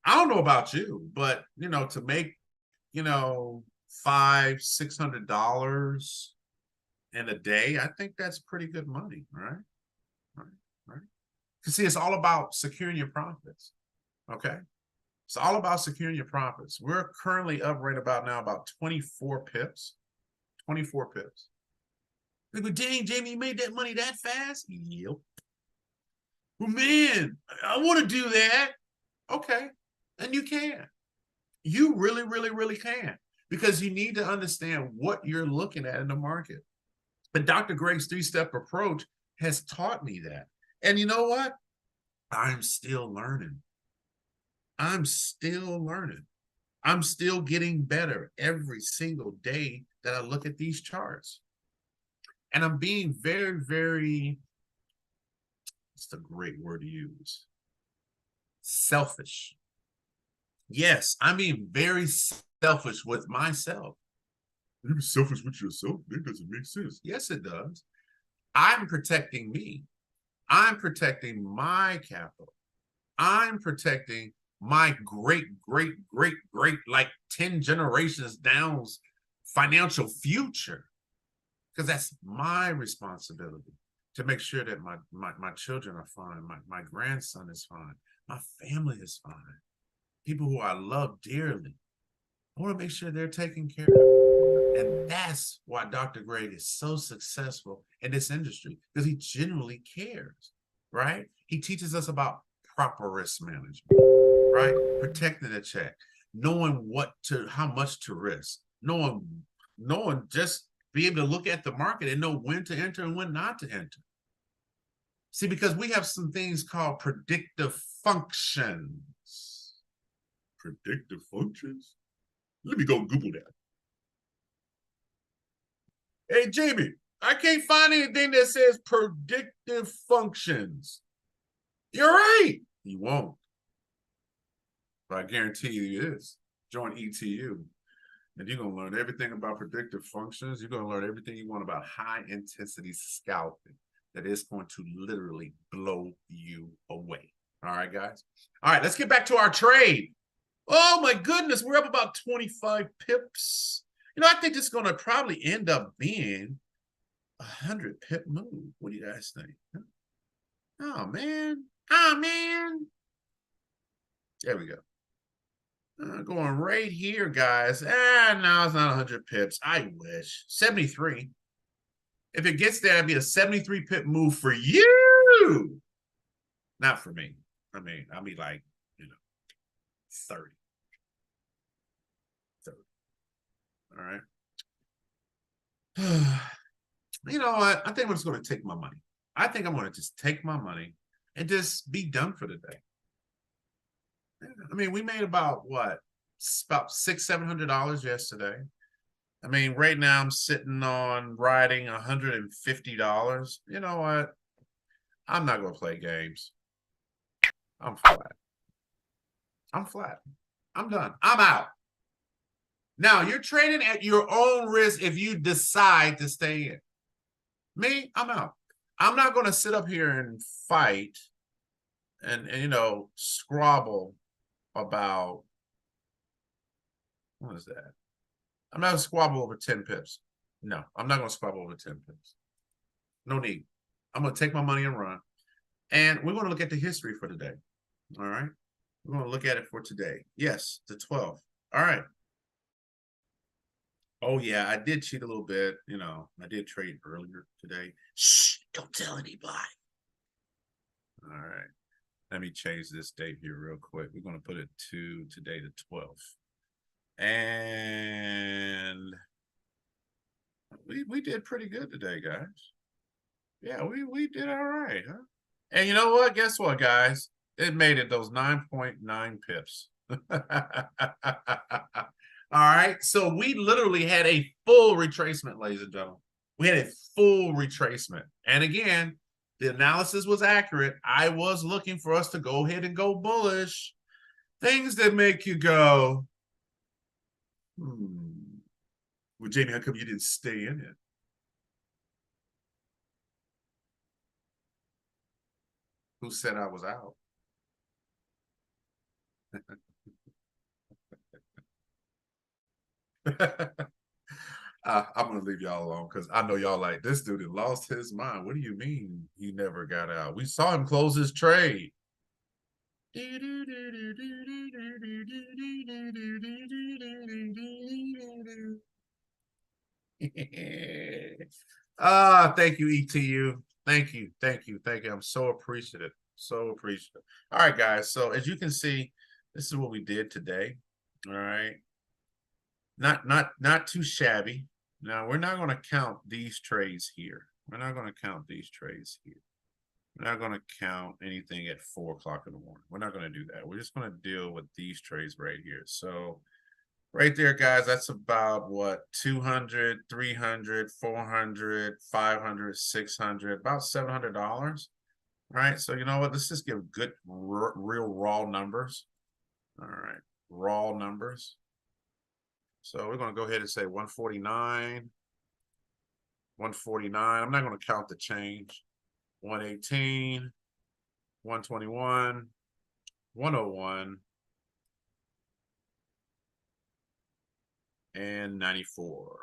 I don't know about you, but, you know, to make, you know, $500–600 in a day, I think that's pretty good money, right? Right. Because, see, it's all about securing your profits, okay? It's all about securing your profits. We're currently up right about now about 24 pips. 24 pips. They go, dang, Jamie, you made that money that fast? Yep. Well, man, I want to do that. Okay, and you can. You really can, because you need to understand what you're looking at in the market. And Dr. Greg's 3-step approach has taught me that. And you know what? I'm still learning. I'm still learning. I'm still getting better every single day that I look at these charts. And I'm being very, it's a great word to use, selfish. Yes, I'm being very selfish with myself. You're selfish with yourself? That doesn't make sense. Yes, it does. I'm protecting me. I'm protecting my capital. I'm protecting my great, like 10 generations down's financial future. Because that's my responsibility to make sure that my children are fine, my grandson is fine, my family is fine, people who I love dearly. I want to make sure they're taken care of. And that's why Dr. Greg is so successful in this industry, because he genuinely cares, right? He teaches us about proper risk management, right? Protecting the check, knowing how much to risk, knowing just be able to look at the market and know when to enter and when not to enter. See, because we have some things called predictive functions. Predictive functions? Let me go Google that. Hey, Jamie, I can't find anything that says predictive functions. You're right. You won't. But I guarantee you it is. Join ETU. And you're going to learn everything about predictive functions. You're going to learn everything you want about high-intensity scalping that is going to literally blow you away. All right, guys? All right, let's get back to our trade. Oh, my goodness. We're up about 25 pips. You know, I think it's going to probably end up being a 100-pip move. What do you guys think? Huh? Oh, man. Oh, man. There we go. Going right here, guys. No, it's not 100 pips. I wish. 73. If it gets there, it'd be a 73 pip move for you. Not for me. I mean, I'll be like, 30. 30. All right. You know what? I think I'm just going to take my money. I think I'm going to just take my money and just be done for the day. I mean, we made about what? About $600-700 yesterday. I mean, right now I'm sitting on riding $150. You know what? I'm not going to play games. I'm flat. I'm flat. I'm done. I'm out. Now, you're trading at your own risk if you decide to stay in. Me, I'm out. I'm not going to sit up here and fight and squabble about, what is that? I'm not going to squabble over 10 pips. No, I'm not going to squabble over 10 pips. No need. I'm going to take my money and run. And we're going to look at the history for today. All right? We're going to look at it for today. Yes, the 12th. All right. Oh, yeah, I did cheat a little bit. I did trade earlier today. Shh, don't tell anybody. All right. Let me change this date here real quick. We're going to put it to today, the 12th. And we did pretty good today, guys. Yeah, we did all right, huh? And you know what? Guess what, guys? It made it those 9.9 pips. All right. So we literally had a full retracement, ladies and gentlemen. We had a full retracement. And again, the analysis was accurate. I was looking for us to go ahead and go bullish. Things that make you go, Well, Jamie, how come you didn't stay in it? Who said I was out? I'm going to leave y'all alone because I know y'all like, this dude had lost his mind. What do you mean he never got out? We saw him close his trade. Thank you, ETU. Thank you. I'm so appreciative. So appreciative. All right, guys. So as you can see, this is what we did today. All right. Not too shabby. Now we're not going to count these trades here. We're not going to count these trades here. We're not going to count anything at 4 o'clock in the morning. We're not going to do that. We're just going to deal with these trades right here. So right there, guys, that's about what? 200, 300, 400, 500, 600, about $700. Right. So you know what? Let's just give good, real raw numbers. All right. Raw numbers. So we're going to go ahead and say 149, 149. I'm not going to count the change. 118, 121, 101, and 94.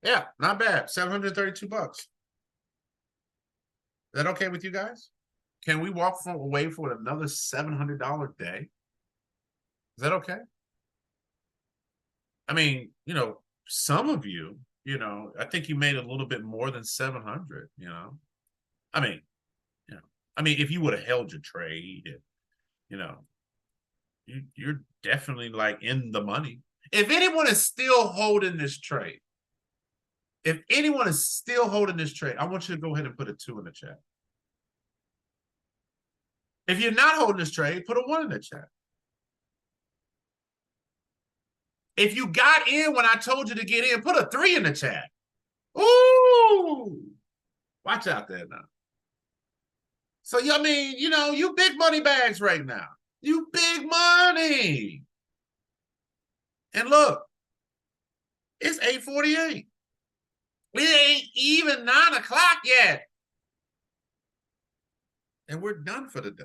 Yeah, not bad. 732 bucks. Is that okay with you guys? Can we walk away for another $700 day? Is that okay? I mean, you know, some of you, you know, I think you made a little bit more than 700, you know. I mean, you know, if you would have held your trade, and, you know, you're definitely like in the money. If anyone is still holding this trade, I want you to go ahead and put a 2 in the chat. If you're not holding this trade, put a 1 in the chat. If you got in when I told you to get in, put a 3 in the chat. Ooh, watch out there now. So, I mean, you know, you big money bags right now. You big money. And look, it's 8:48. It ain't even 9 o'clock yet. And we're done for the day.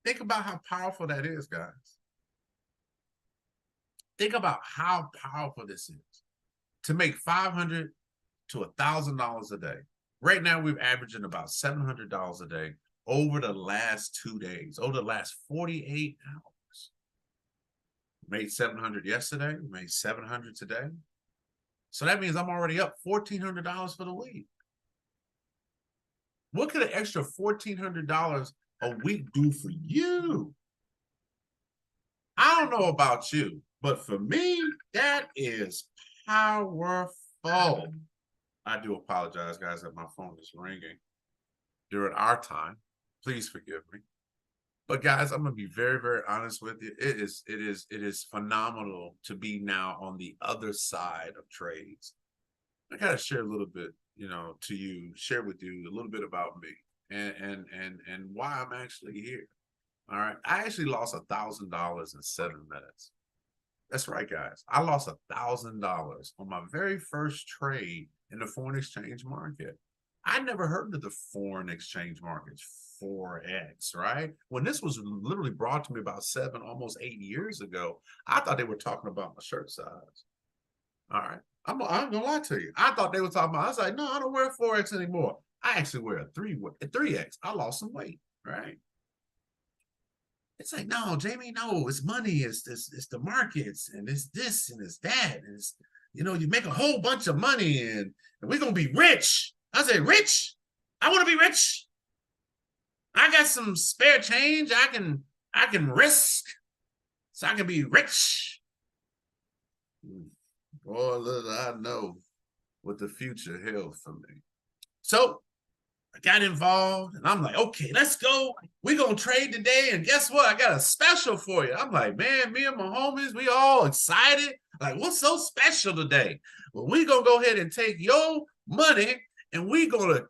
Think about how powerful that is, guys. Think about how powerful this is. To make $500 to $1,000 a day. Right now, we're averaging about $700 a day over the last 2 days, over the last 48 hours. We made $700 yesterday. We made $700 today. So that means I'm already up $1,400 for the week. What could an extra $1,400 a week do for you? I don't know about you, but for me, that is powerful. I do apologize, guys, that my phone is ringing during our time. Please forgive me. But guys, I'm gonna be very, very honest with you. It is phenomenal to be now on the other side of trades. I gotta share a little bit, you know, to you, share with you a little bit about me and why I'm actually here. All right. I actually lost $1,000 in 7 minutes. That's right, guys. I lost $1,000 on my very first trade in the foreign exchange market. I never heard of the foreign exchange markets, Forex, right? When this was literally brought to me about 7, almost 8 years ago, I thought they were talking about my shirt size. All right. I'm not gonna lie to you. I thought they were talking about, I was like, no, I don't wear Forex anymore. I actually wear a 3X. I lost some weight, right? It's like, no, Jamie, no, it's money, it's the markets, and it's this and it's that. And it's, you know, you make a whole bunch of money and we're gonna be rich. I said, rich? I want to be rich. I got some spare change I can risk so I can be rich. Boy, little I know what the future held for me. So I got involved and I'm like, okay, let's go. We're going to trade today. And guess what? I got a special for you. I'm like, man, me and my homies, we all excited. Like, what's so special today? Well, we're going to go ahead and take your money and we're going to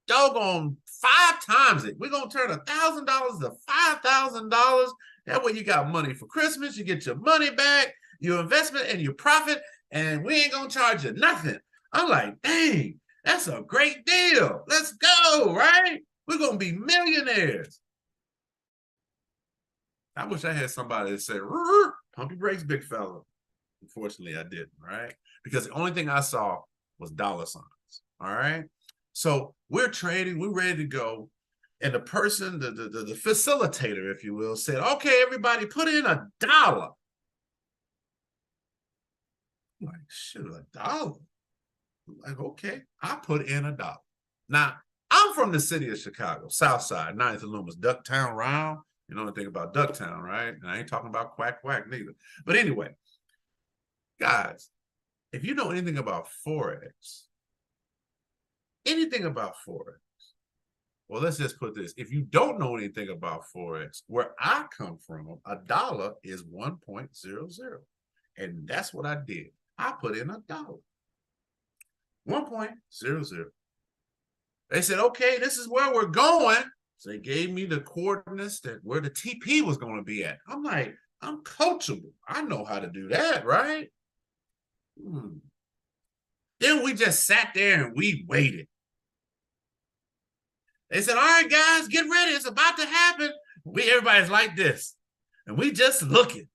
doggone 5 times it. We're going to turn $1,000 to $5,000. That way you got money for Christmas. You get your money back, your investment and your profit, and we ain't going to charge you nothing. I'm like, dang. That's a great deal. Let's go, right? We're going to be millionaires. I wish I had somebody that said, pump your brakes, big fella. Unfortunately, I didn't, right? Because the only thing I saw was dollar signs, all right? So we're trading, we're ready to go. And the person, the facilitator, if you will, said, okay, everybody put in $1. I'm like, shit, $1? Like, okay, I put in $1. Now, I'm from the city of Chicago, South Side, 9th and Loomis, Ducktown Round. You know anything about Ducktown, right? And I ain't talking about quack, quack neither. But anyway, guys, if you know anything about Forex, well, let's just put this. If you don't know anything about Forex, where I come from, $1 is 1.00. And that's what I did. I put in $1. 1.00. They said, okay, this is where we're going. So they gave me the coordinates that where the TP was going to be at. I'm like, I'm coachable. I know how to do that, right? Then we just sat there and we waited. They said, all right, guys, get ready. It's about to happen. everybody's like this, and we just looking.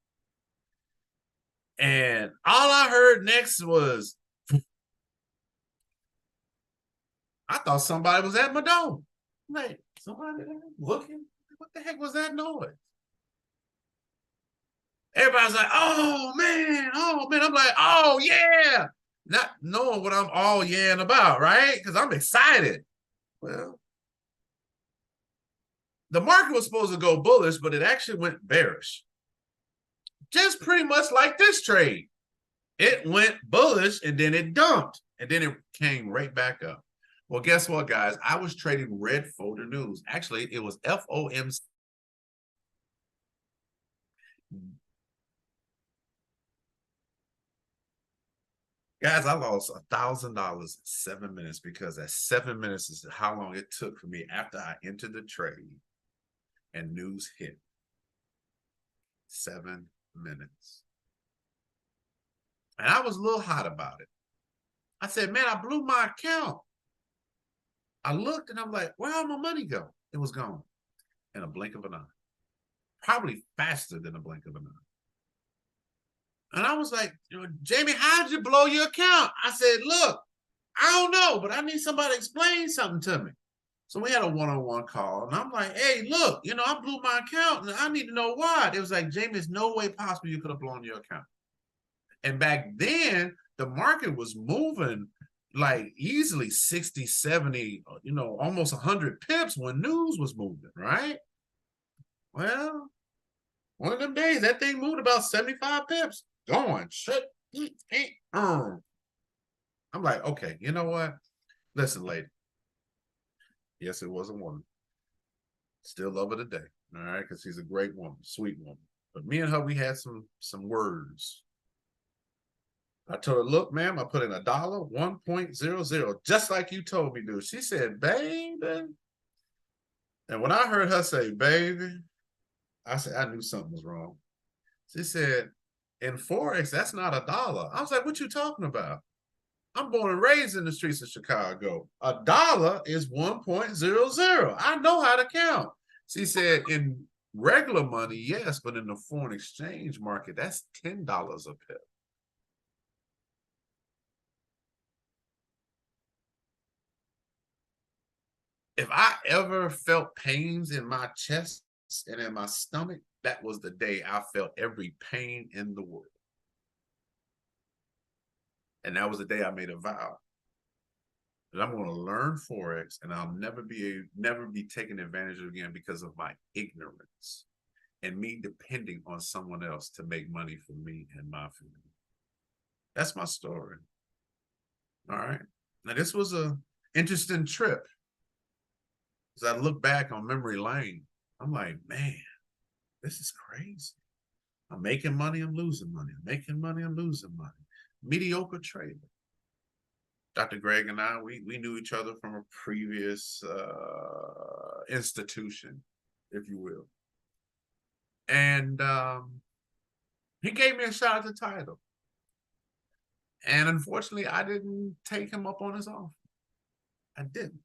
And all I heard next was, I thought somebody was at my door. Like, somebody looking? What the heck was that noise? Everybody's like, oh man. I'm like, oh yeah. Not knowing what I'm all yeahing about, right? Because I'm excited. Well, the market was supposed to go bullish, but it actually went bearish. Just pretty much like this trade. It went bullish and then it dumped and then it came right back up. Well, guess what, guys? I was trading red folder news. Actually, it was FOMC. Guys, I lost $1,000 in 7 minutes because that 7 minutes is how long it took for me after I entered the trade and news hit. 7 minutes. And I was a little hot about it. I said, man, I blew my account. I looked and I'm like, where'd my money go? It was gone in a blink of an eye. Probably faster than a blink of an eye. And I was like, Jamie, how did you blow your account? I said, look, I don't know, but I need somebody to explain something to me. So we had a one-on-one call, and I'm like, hey, look, I blew my account, and I need to know why. It was like, Jamie, there's no way possible you could have blown your account. And back then, the market was moving like easily 60, 70, almost 100 pips when news was moving, right? Well, one of them days, that thing moved about 75 pips. Going, shit. I'm like, okay, you know what? Listen, lady. Yes, it was a woman. Still love her today, all right? Because she's a great woman, sweet woman. But me and her, we had some words. I told her, look, ma'am, I put in $1, 1.00, just like you told me to. She said, baby. And when I heard her say, baby, I said, I knew something was wrong. She said, in Forex, that's not $1. I was like, what you talking about? I'm born and raised in the streets of Chicago. $1 is 1.00. I know how to count. She said, in regular money, yes, but in the foreign exchange market, that's $10 a pip. If I ever felt pains in my chest and in my stomach, that was the day I felt every pain in the world. And that was the day I made a vow that I'm going to learn Forex and I'll never be taken advantage of again because of my ignorance and me depending on someone else to make money for me and my family. That's my story. All right. Now, this was an interesting trip. As I look back on memory lane, I'm like, man, this is crazy. I'm making money, I'm losing money. I'm making money, I'm losing money. Mediocre trader. Dr. Greg and I, we knew each other from a previous institution, if you will. And he gave me a shot at the title. And unfortunately, I didn't take him up on his offer. I didn't.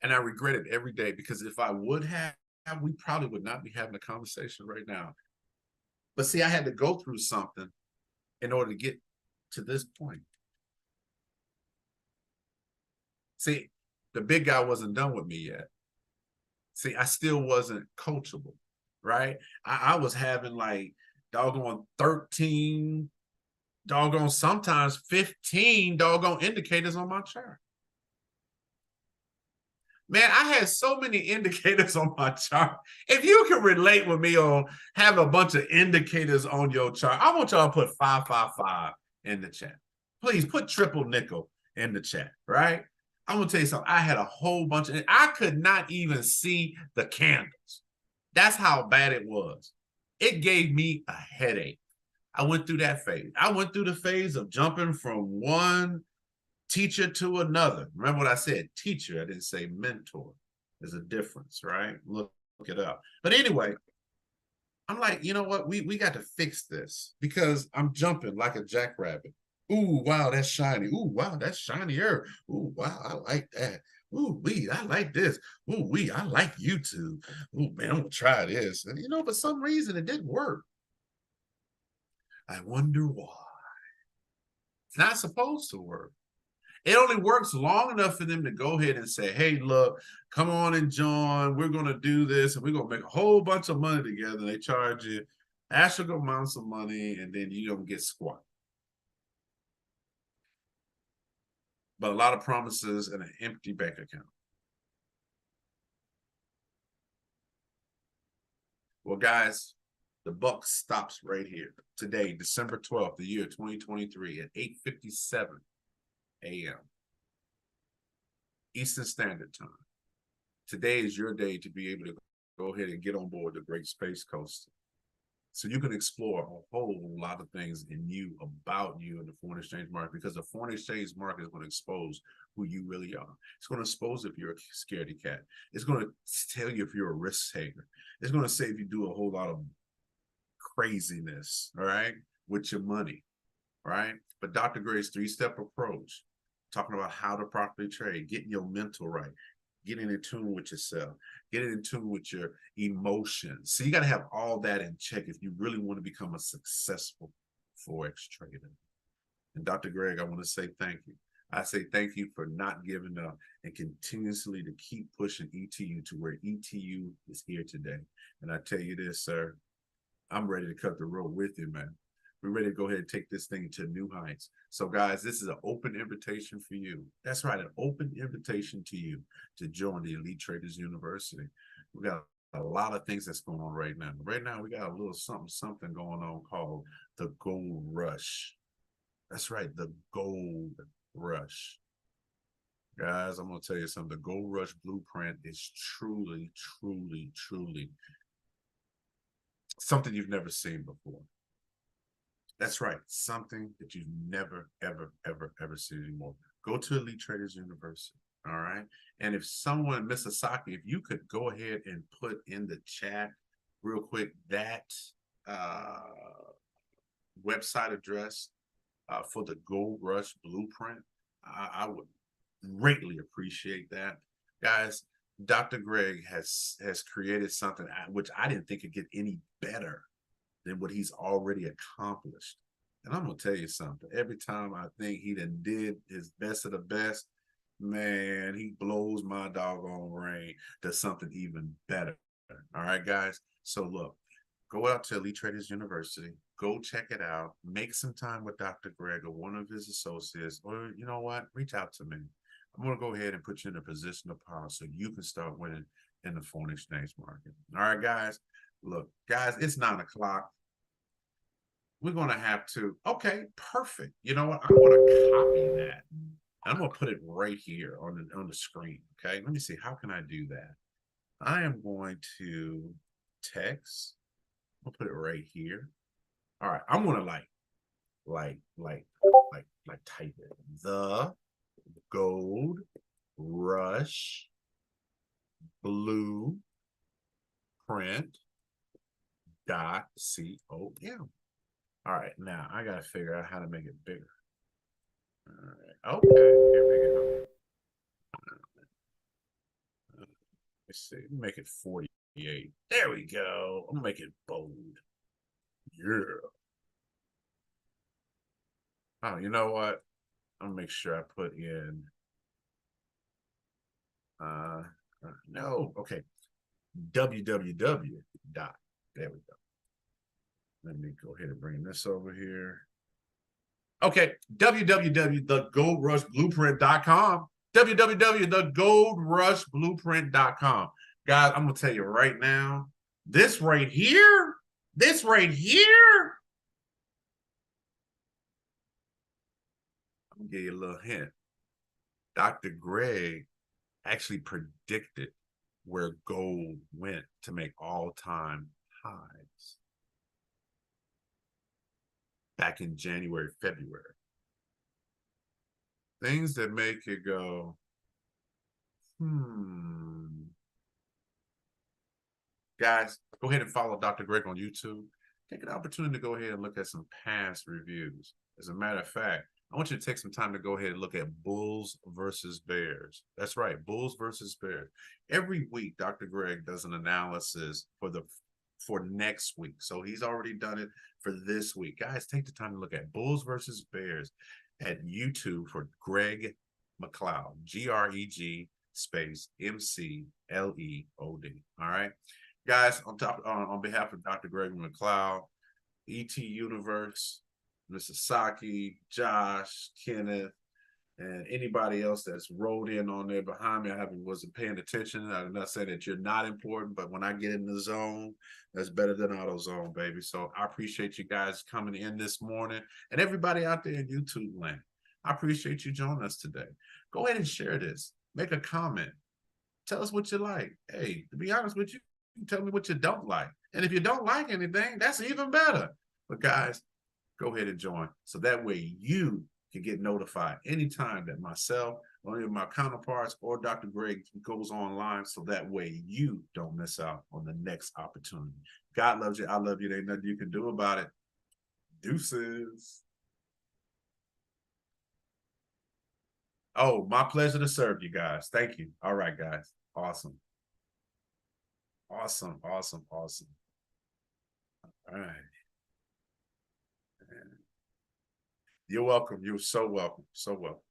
And I regret it every day because if I would have, we probably would not be having a conversation right now. But see, I had to go through something in order to get to this point. See, the big guy wasn't done with me yet. See, I still wasn't coachable, right? I was having like doggone 13, doggone sometimes 15 doggone indicators on my chart. Man, I had so many indicators on my chart. If you can relate with me on having a bunch of indicators on your chart, I want y'all to put 555 in the chat. Please put triple nickel in the chat, right? I'm going to tell you something. I had a whole bunch of, I could not even see the candles. That's how bad it was. It gave me a headache. I went through that phase. I went through the phase of jumping from one teacher to another. Remember what I said, teacher, I didn't say mentor. There's a difference, right? Look it up. But anyway, I'm like, you know what? We got to fix this because I'm jumping like a jackrabbit. Ooh, wow, that's shiny. Ooh, wow, that's shinier. Ooh, wow, I like that. Ooh, I like this. Ooh, I like YouTube. Ooh, man, I'm gonna try this. And you know, for some reason it didn't work. I wonder why. It's not supposed to work. It only works long enough for them to go ahead and say, hey, look, come on and join. We're going to do this, and we're going to make a whole bunch of money together. And they charge you astronomical amounts of money, and then you don't get squat. But a lot of promises and an empty bank account. Well, guys, the buck stops right here. Today, December 12th, the year 2023 at 8:57 a.m. Eastern Standard Time. Today is your day to be able to go ahead and get on board the Great Space Coaster. So you can explore a whole lot of things in you, about you in the foreign exchange market, because the foreign exchange market is going to expose who you really are. It's going to expose if you're a scaredy cat. It's going to tell you if you're a risk taker. It's going to say if you do a whole lot of craziness, all right, with your money, right? But Dr. Gray's three-step approach, talking about how to properly trade, getting your mental right, getting in tune with yourself, getting in tune with your emotions. So you got to have all that in check if you really want to become a successful Forex trader. And Dr. Greg, I want to say thank you. I say thank you for not giving up and continuously to keep pushing ETU to where ETU is here today. And I tell you this, sir, I'm ready to cut the road with you, man. We're ready to go ahead and take this thing to new heights. So, guys, this is an open invitation for you. That's right, an open invitation to you to join the Elite Traders University. We got a lot of things that's going on right now. Right now, we got a little something going on called the Gold Rush. That's right, the Gold Rush. Guys, I'm going to tell you something. The Gold Rush blueprint is truly, truly, truly something you've never seen before. That's right, something that you've never, ever, ever, ever seen anymore. Go to Elite Traders University, all right? And if someone, Miss Asaki, if you could go ahead and put in the chat real quick that website address for the Gold Rush Blueprint, I would greatly appreciate that. Guys, Dr. Greg has created something which I didn't think could get any better than what he's already accomplished. And I'm gonna tell you something. Every time I think he done did his best of the best, man, he blows my doggone brain to something even better. All right, guys. So look, go out to Elite Traders University, go check it out, make some time with Dr. Greg or one of his associates, or you know what, reach out to me. I'm gonna go ahead and put you in a position of power so you can start winning in the foreign exchange market. All right, guys. Look, guys, it's 9 o'clock. We're going to have to, okay, perfect. You know what? I'm going to copy that. I'm going to put it right here on the screen, okay? Let me see. How can I do that? I am going to text. I'll put it right here. All right. I'm going to like type it. The Gold Rush Blueprint .com. All right, now I got to figure out how to make it bigger. All right, okay, here we go. Let's see, make it 48. There we go. I'm gonna make it bold. Yeah. Oh, you know what? I'm gonna make sure I put in. No, okay. www. There we go. Let me go ahead and bring this over here. Okay, www.thegoldrushblueprint.com. www.thegoldrushblueprint.com. Guys, I'm going to tell you right now, this right here, I'm going to give you a little hint. Dr. Greg actually predicted where gold went to make all-time highs back in January, February. Things that make you go, Guys, go ahead and follow Dr. Greg on YouTube. Take an opportunity to go ahead and look at some past reviews. As a matter of fact, I want you to take some time to go ahead and look at Bulls versus Bears. That's right, Bulls versus Bears. Every week, Dr. Greg does an analysis for next week. So he's already done it for this week. Guys, take the time to look at Bulls versus Bears at YouTube for Greg McLeod, Greg space McLeod. All right, guys. On behalf of Dr. Greg McLeod, ET Universe, Mr. Saki, Josh, Kenneth, and anybody else that's rolled in on there behind me, wasn't paying attention. I'm not saying that you're not important, but when I get in the zone, that's better than AutoZone, baby. So I appreciate you guys coming in this morning, and everybody out there in YouTube land. I appreciate you joining us today. Go ahead and share this. Make a comment. Tell us what you like. Hey, to be honest with you, you can tell me what you don't like. And if you don't like anything, that's even better. But guys, go ahead and join. So that way you can get notified anytime that myself, or any of my counterparts, or Dr. Greg goes online, so that way you don't miss out on the next opportunity. God loves you. I love you. There ain't nothing you can do about it. Deuces. Oh, my pleasure to serve you guys. Thank you. All right, guys. Awesome. Awesome. Awesome. Awesome. All right. You're welcome. You're so welcome. So welcome.